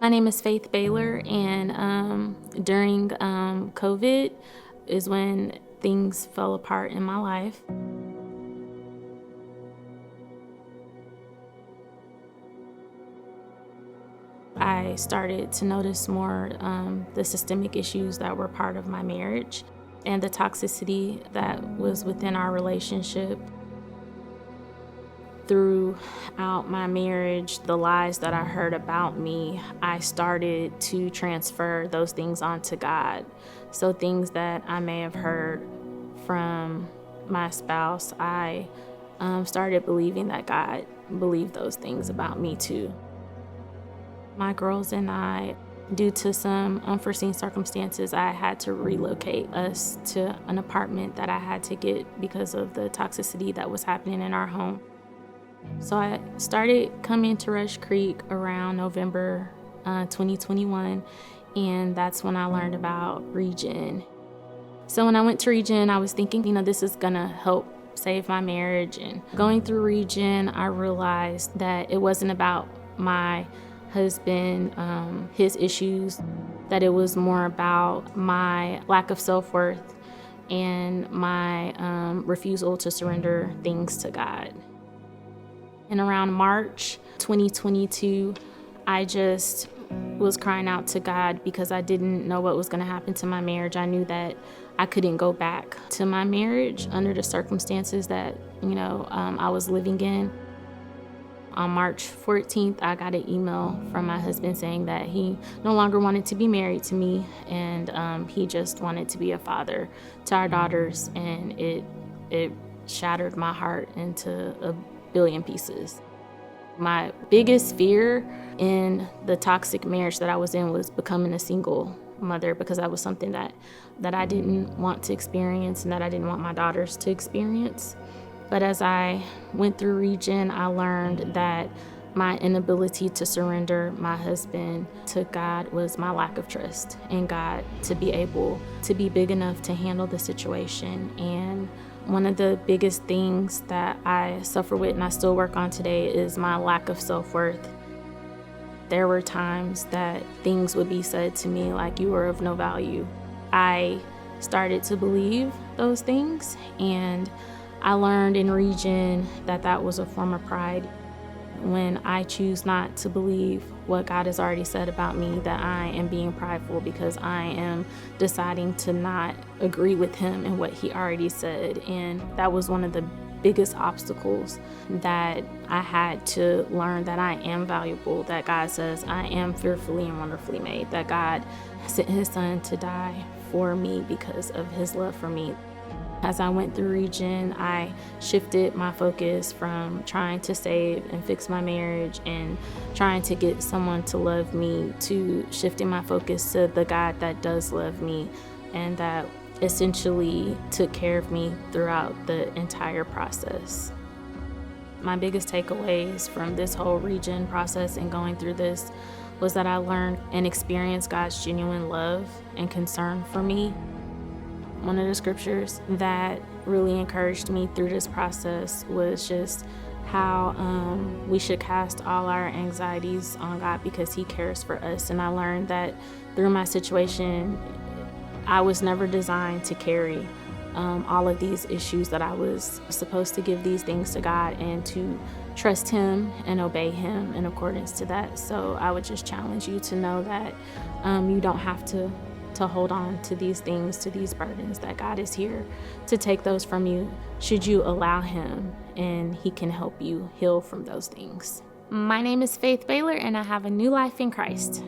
My name is Faith Baylor, and during COVID is when things fell apart in my life. I started to notice more the systemic issues that were part of my marriage and the toxicity that was within our relationship. Throughout my marriage, the lies that I heard about me, I started to transfer those things onto God. So things that I may have heard from my spouse, I started believing that God believed those things about me too. My girls and I, due to some unforeseen circumstances, I had to relocate us to an apartment that I had to get because of the toxicity that was happening in our home. So I started coming to Rush Creek around November 2021, and that's when I learned about Regen. So when I went to Regen, I was thinking, this is gonna help save my marriage. And going through Regen, I realized that it wasn't about my husband, his issues, that it was more about my lack of self-worth and my refusal to surrender things to God. And around March 2022, I just was crying out to God because I didn't know what was going to happen to my marriage. I knew that I couldn't go back to my marriage under the circumstances that, I was living in. On March 14th, I got an email from my husband saying that he no longer wanted to be married to me, and he just wanted to be a father to our daughters, and it shattered my heart into a billion pieces. My biggest fear in the toxic marriage that I was in was becoming a single mother, because that was something that I didn't want to experience and that I didn't want my daughters to experience. But as I went through Regen, I learned that my inability to surrender my husband to God was my lack of trust in God to be able to be big enough to handle the situation. And one of the biggest things that I suffer with and I still work on today is my lack of self-worth. There were times that things would be said to me like, you are of no value. I started to believe those things, and I learned in Regen that that was a form of pride. When I choose not to believe what God has already said about me, that I am being prideful because I am deciding to not agree with him and what he already said. And that was one of the biggest obstacles that I had to learn, that I am valuable, that God says I am fearfully and wonderfully made, that God sent his son to die for me because of his love for me. As I went through Regen, I shifted my focus from trying to save and fix my marriage and trying to get someone to love me to shifting my focus to the God that does love me and that essentially took care of me throughout the entire process. My biggest takeaways from this whole Regen process and going through this was that I learned and experienced God's genuine love and concern for me. One of the scriptures that really encouraged me through this process was just how we should cast all our anxieties on God because he cares for us. And I learned that through my situation, I was never designed to carry all of these issues, that I was supposed to give these things to God and to trust him and obey him in accordance to that. So I would just challenge you to know that you don't have to hold on to these things, to these burdens, that God is here to take those from you should you allow him, and he can help you heal from those things. My name is Faith Baylor, and I have a new life in Christ.